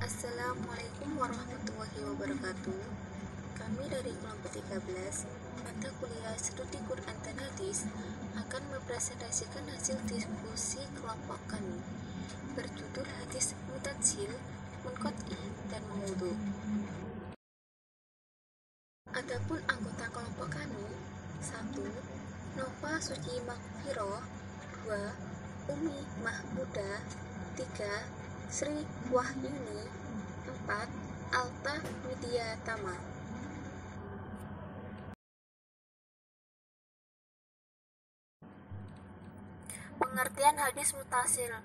Assalamualaikum warahmatullahi wabarakatuh. Kami dari kelompok 13 mata kuliah Studi Quran dan Hadis akan mempresentasikan hasil diskusi kelompok kami berjudul Hadis Mutatsil, Munqati, dan Maudhu. Adapun anggota kelompok kami: 1. Nova Suci Makfiroh, 2. Umi Mahmuda, 3. Sri Wahyuni, 4. Alta Widyatama. Pengertian hadis mutasil.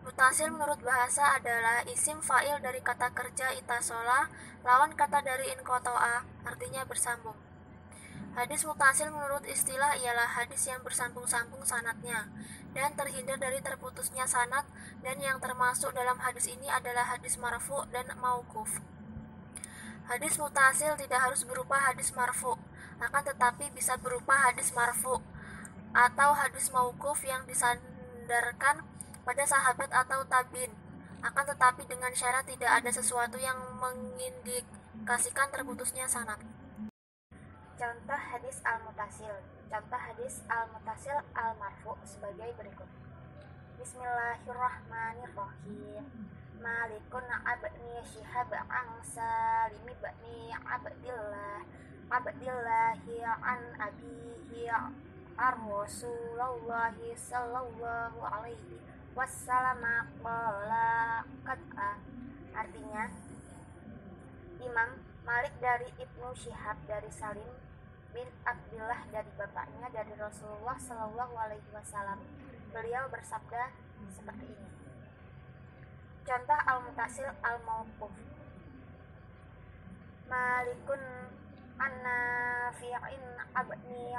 Mutasil menurut bahasa adalah isim fa'il dari kata kerja itasola, lawan kata dari inqoto'a, artinya bersambung. Hadis mutasil menurut istilah ialah hadis yang bersambung-sambung sanadnya dan terhindar dari terputusnya sanad, dan yang termasuk dalam hadis ini adalah hadis marfu dan mauquf. Hadis mutasil tidak harus berupa hadis marfu, akan tetapi bisa berupa hadis marfu atau hadis mauquf yang disandarkan pada sahabat atau tabi'in, akan tetapi dengan syarat tidak ada sesuatu yang mengindikasikan terputusnya sanad. Contoh hadis al-mutasil. Contoh hadis al-mutasil al-marfu sebagai berikut. Bismillahirrahmanirrahim. Malikun abni Syihab an Salimi bani Abdillahi an abihi ar-Rasulullahi sallallahu alaihi wasallam qala qat'a. Artinya, Imam Malik dari Ibnu Syihab dari Salim bin Abdillah dari bapaknya dari Rasulullah Shallallahu Alaihi Wasallam, beliau bersabda seperti ini. Contoh al-mutasil al-mauquf. Malikun an-Nafi'in abni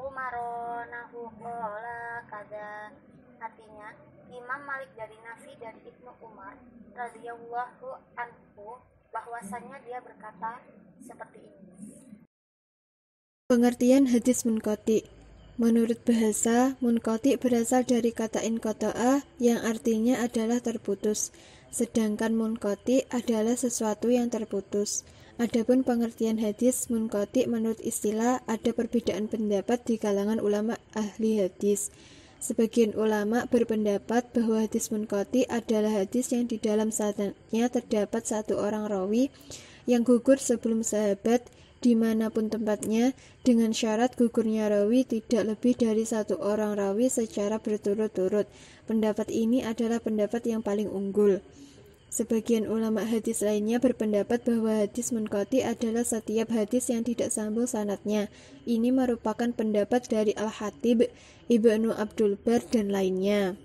Umaronahu qala kada. Artinya, Imam Malik dari Nafi dari Ibnu Umar radhiyallahu anhu bahwasanya dia berkata seperti ini. Pengertian hadis munqati. Menurut bahasa, munqati berasal dari kata inqata'a yang artinya adalah terputus, sedangkan munqati adalah sesuatu yang terputus. Adapun pengertian hadis munqati menurut istilah ada perbedaan pendapat di kalangan ulama ahli hadis. Sebagian ulama berpendapat bahwa hadis munqati adalah hadis yang di dalam sanadnya terdapat satu orang rawi yang gugur sebelum sahabat dimanapun tempatnya, dengan syarat gugurnya rawi tidak lebih dari satu orang rawi secara berturut-turut. Pendapat ini adalah pendapat yang paling unggul. Sebagian ulama hadis lainnya berpendapat bahwa hadis munqati adalah setiap hadis yang tidak sambung sanadnya. Ini merupakan pendapat dari Al-Khatib, Ibnu Abdul Bar, dan lainnya.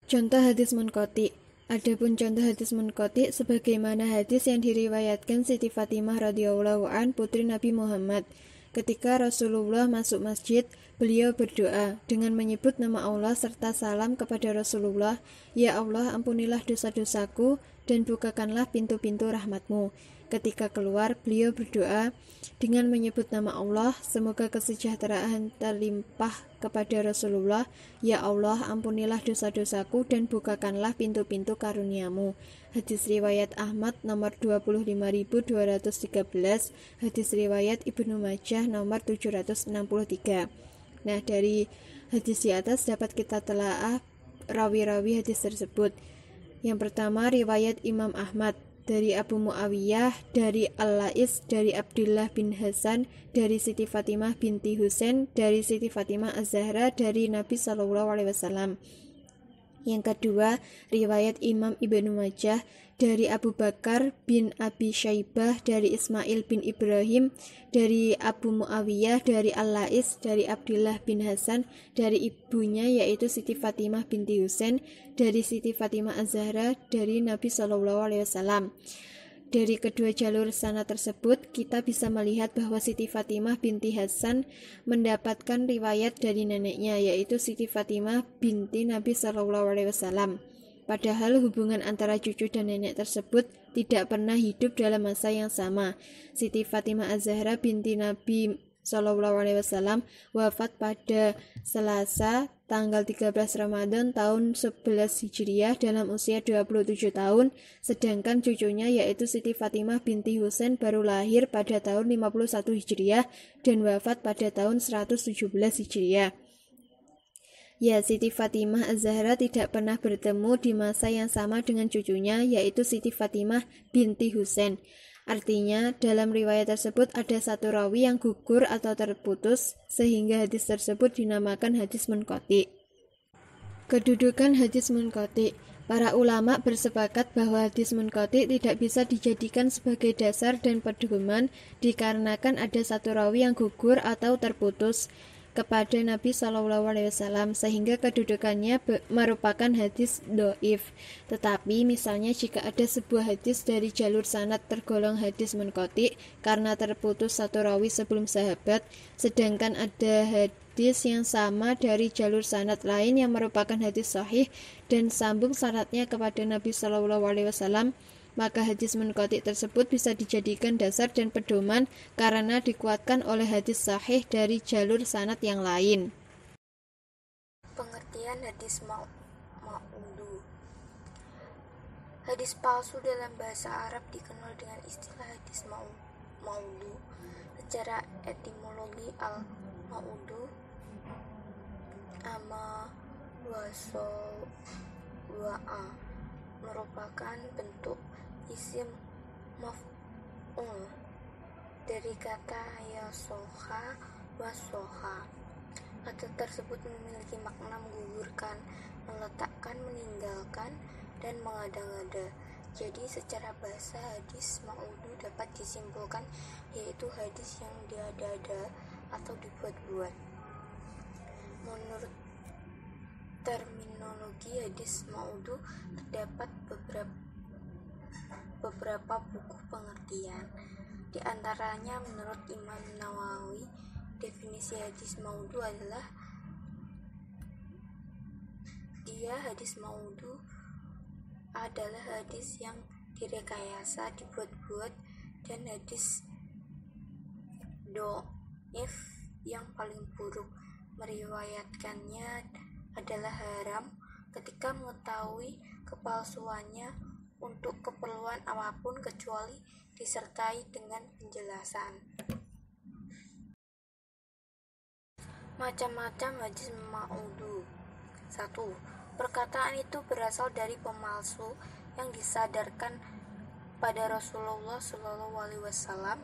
Contoh hadis munqati. Adapun contoh hadis munqati sebagaimana hadis yang diriwayatkan Siti Fatimah radhiyallahu an, putri Nabi Muhammad. Ketika Rasulullah masuk masjid, beliau berdoa dengan menyebut nama Allah serta salam kepada Rasulullah, "Ya Allah, ampunilah dosa-dosaku dan bukakanlah pintu-pintu rahmat-Mu." Ketika keluar, beliau berdoa dengan menyebut nama Allah, semoga kesejahteraan terlimpah kepada Rasulullah, "Ya Allah, ampunilah dosa-dosaku dan bukakanlah pintu-pintu karunia-Mu." Hadis riwayat Ahmad nomor 25.213, hadis riwayat Ibnu Majah nomor 763. Nah, dari hadis di atas dapat kita telaah rawi-rawi hadis tersebut. Yang pertama, riwayat Imam Ahmad dari Abu Muawiyah, dari Al-Lais, dari Abdullah bin Hasan, dari Siti Fatimah binti Husain, dari Siti Fatimah Az-Zahra, dari Nabi SAW. Yang kedua, riwayat Imam Ibnu Majah dari Abu Bakar bin Abi Syaibah, dari Ismail bin Ibrahim, dari Abu Muawiyah, dari Al-Lais, dari Abdullah bin Hasan, dari ibunya yaitu Siti Fatimah binti Husain, dari Siti Fatimah Az-Zahra, dari Nabi SAW. Dari kedua jalur sanad tersebut, kita bisa melihat bahwa Siti Fatimah binti Hasan mendapatkan riwayat dari neneknya, yaitu Siti Fatimah binti Nabi SAW. Padahal hubungan antara cucu dan nenek tersebut tidak pernah hidup dalam masa yang sama. Siti Fatimah Az-Zahra binti Nabi SAW wafat pada Selasa tanggal 13 Ramadan tahun 11 Hijriah dalam usia 27 tahun, sedangkan cucunya yaitu Siti Fatimah binti Husain baru lahir pada tahun 51 Hijriah dan wafat pada tahun 117 Hijriah. Ya, Siti Fatimah Az-Zahra tidak pernah bertemu di masa yang sama dengan cucunya, yaitu Siti Fatimah binti Husain. Artinya, dalam riwayat tersebut ada satu rawi yang gugur atau terputus, sehingga hadis tersebut dinamakan hadis munqati. Kedudukan hadis munqati. Para ulama bersepakat bahwa hadis munqati tidak bisa dijadikan sebagai dasar dan pedoman dikarenakan ada satu rawi yang gugur atau terputus kepada Nabi SAW, sehingga kedudukannya merupakan hadis doif. Tetapi misalnya jika ada sebuah hadis dari jalur sanad tergolong hadis munqati karena terputus satu rawi sebelum sahabat, sedangkan ada hadis yang sama dari jalur sanad lain yang merupakan hadis sahih dan sambung sanadnya kepada Nabi SAW, maka hadis munqati tersebut bisa dijadikan dasar dan pedoman karena dikuatkan oleh hadis sahih dari jalur sanad yang lain. Pengertian hadis ma'udu. Hadis palsu dalam bahasa Arab dikenal dengan istilah hadis ma'udu. Secara etimologi al-ma'udu ama wa'a merupakan bentuk isim maf'ul dari kata yasoha wasoha. Kata tersebut memiliki makna menggugurkan, meletakkan, meninggalkan, dan mengada-ngada. Jadi secara bahasa hadis ma'udu dapat disimpulkan yaitu hadis yang diada-ada atau dibuat-buat. Menurut terminologi hadis ma'udu terdapat beberapa buku pengertian. Di antaranya menurut Imam Nawawi, definisi hadis ma'udu adalah hadis ma'udu adalah hadis yang direkayasa, dibuat-buat, dan hadis do'if yang paling buruk. Meriwayatkannya adalah haram ketika mengetahui kepalsuannya untuk keperluan apapun kecuali disertai dengan penjelasan. Macam-macam hadis ma'udu. 1. Perkataan itu berasal dari pemalsu yang disadarkan pada Rasulullah SAW.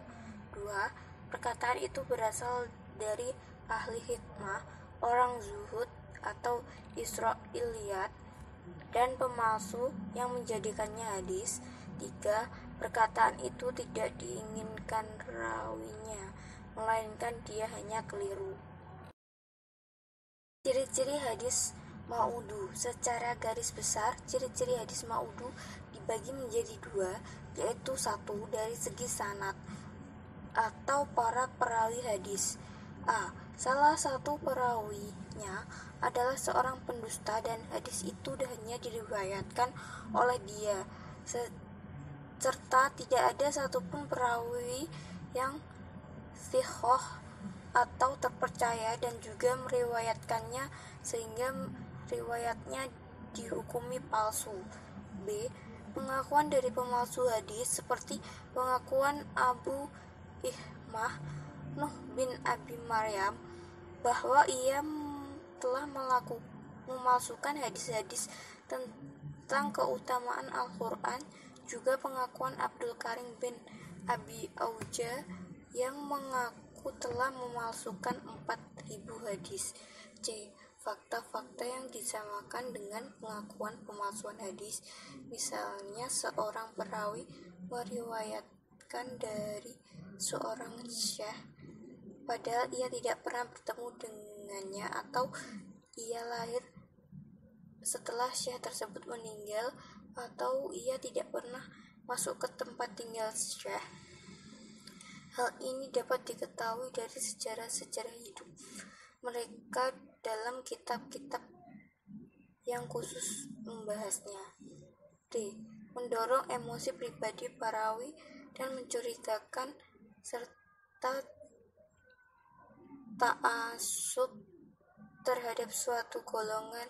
2. Perkataan itu berasal dari ahli hikmah, orang zuhud atau Israiliyat, dan pemalsu yang menjadikannya hadis. 3. Perkataan itu tidak diinginkan rawinya, melainkan dia hanya keliru. Ciri-ciri hadis ma'udu. Secara garis besar, ciri-ciri hadis ma'udu dibagi menjadi dua, yaitu 1. Dari segi sanad atau para perawi hadis. A. Salah satu perawinya adalah seorang pendusta dan hadis itu hanya diriwayatkan oleh dia, serta tidak ada satupun perawi yang thiqah atau terpercaya dan juga meriwayatkannya sehingga riwayatnya dihukumi palsu. B. Pengakuan dari pemalsu hadis seperti pengakuan Abu Ihmah Nuh bin Abi Maryam bahwa ia telah memalsukan hadis-hadis tentang keutamaan Al-Quran, juga pengakuan Abdul Karim bin Abi Auja yang mengaku telah memalsukan 4.000 hadis. C. Fakta-fakta yang disamakan dengan pengakuan pemalsuan hadis, misalnya seorang perawi meriwayatkan dari seorang syekh padahal ia tidak pernah bertemu dengannya, atau ia lahir setelah syekh tersebut meninggal, atau ia tidak pernah masuk ke tempat tinggal syekh. Hal ini dapat diketahui dari sejarah-sejarah hidup mereka dalam kitab-kitab yang khusus membahasnya. D. Mendorong emosi pribadi perawi dan mencurigakan serta ta'assub terhadap suatu golongan.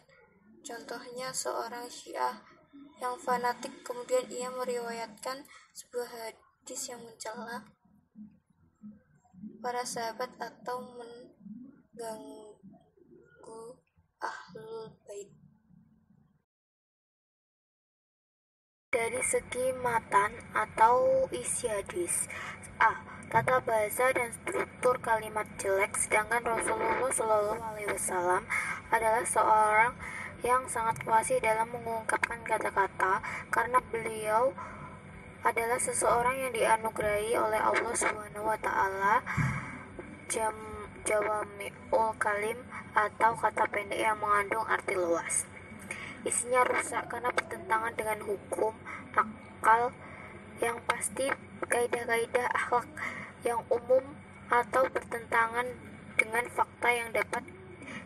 Contohnya seorang Syiah yang fanatik kemudian ia meriwayatkan sebuah hadis yang mencela para sahabat atau mengganggu ahlul bait. Dari segi matan atau isi hadis, tata bahasa dan struktur kalimat jelek, sedangkan Rasulullah SAW adalah seorang yang sangat fasih dalam mengungkapkan kata-kata karena beliau adalah seseorang yang dianugerahi oleh Allah Subhanahu wa taala jawami'ul kalim atau kata pendek yang mengandung arti luas. Isinya rusak karena bertentangan dengan hukum, akal yang pasti, kaidah-kaidah akhlak yang umum, atau bertentangan dengan fakta yang dapat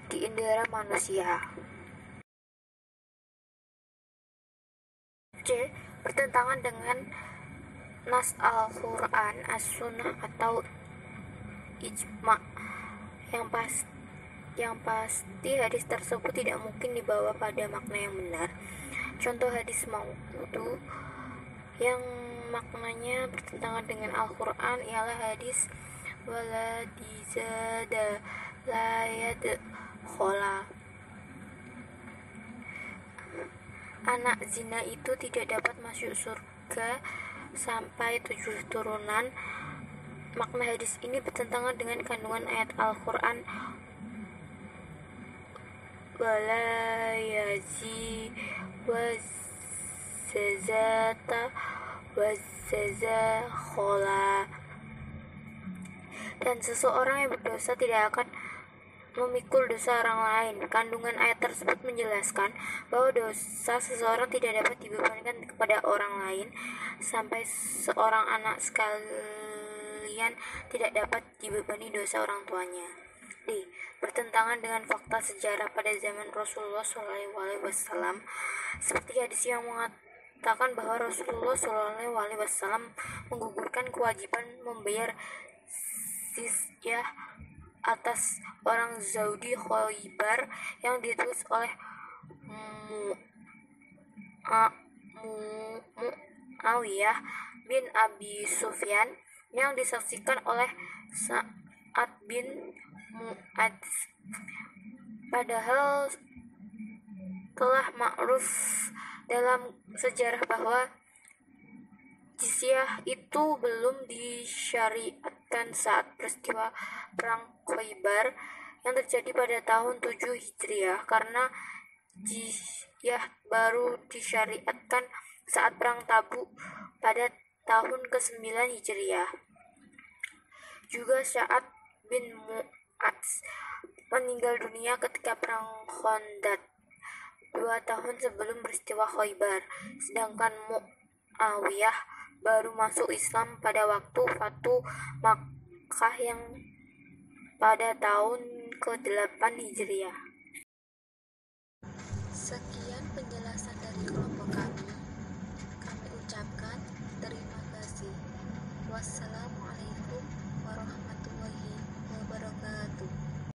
diindera manusia. C. Bertentangan dengan nas Al-Quran, As-Sunnah, atau ijma. Yang pasti hadis tersebut tidak mungkin dibawa pada makna yang benar. Contoh hadis mau'udhu yang maknanya bertentangan dengan Al-Quran ialah hadis wala dizada la yadkhola. Anak zina itu tidak dapat masuk surga sampai 7 turunan. Makna hadis ini bertentangan dengan kandungan ayat Al-Quran wala yazi wazazata wazazakhola, dan seseorang yang berdosa tidak akan memikul dosa orang lain. Kandungan ayat tersebut menjelaskan bahwa dosa seseorang tidak dapat dibebankan kepada orang lain sampai seorang anak sekalian tidak dapat dibebani dosa orang tuanya. D. Bertentangan dengan fakta sejarah pada zaman Rasulullah SAW, seperti hadis yang mengatakan bahwa Rasulullah SAW menggugurkan kewajiban membayar zizyah atas orang Yahudi Khaybar yang ditulis oleh Muawiyah bin Abi Sufyan yang disaksikan oleh Sa'ad bin Mu'adz. Padahal telah ma'ruf dalam sejarah bahwa jizyah itu belum disyariatkan saat peristiwa perang Khaybar yang terjadi pada tahun 7 Hijriah, karena jizyah baru disyariatkan saat perang Tabuk pada tahun ke-9 Hijriah. Juga Sa'ad bin Mu'adz meninggal dunia ketika perang Khandaq 2 tahun sebelum peristiwa Khaybar, sedangkan Muawiyah baru masuk Islam pada waktu Fatu Makkah yang pada tahun ke-8 Hijriah.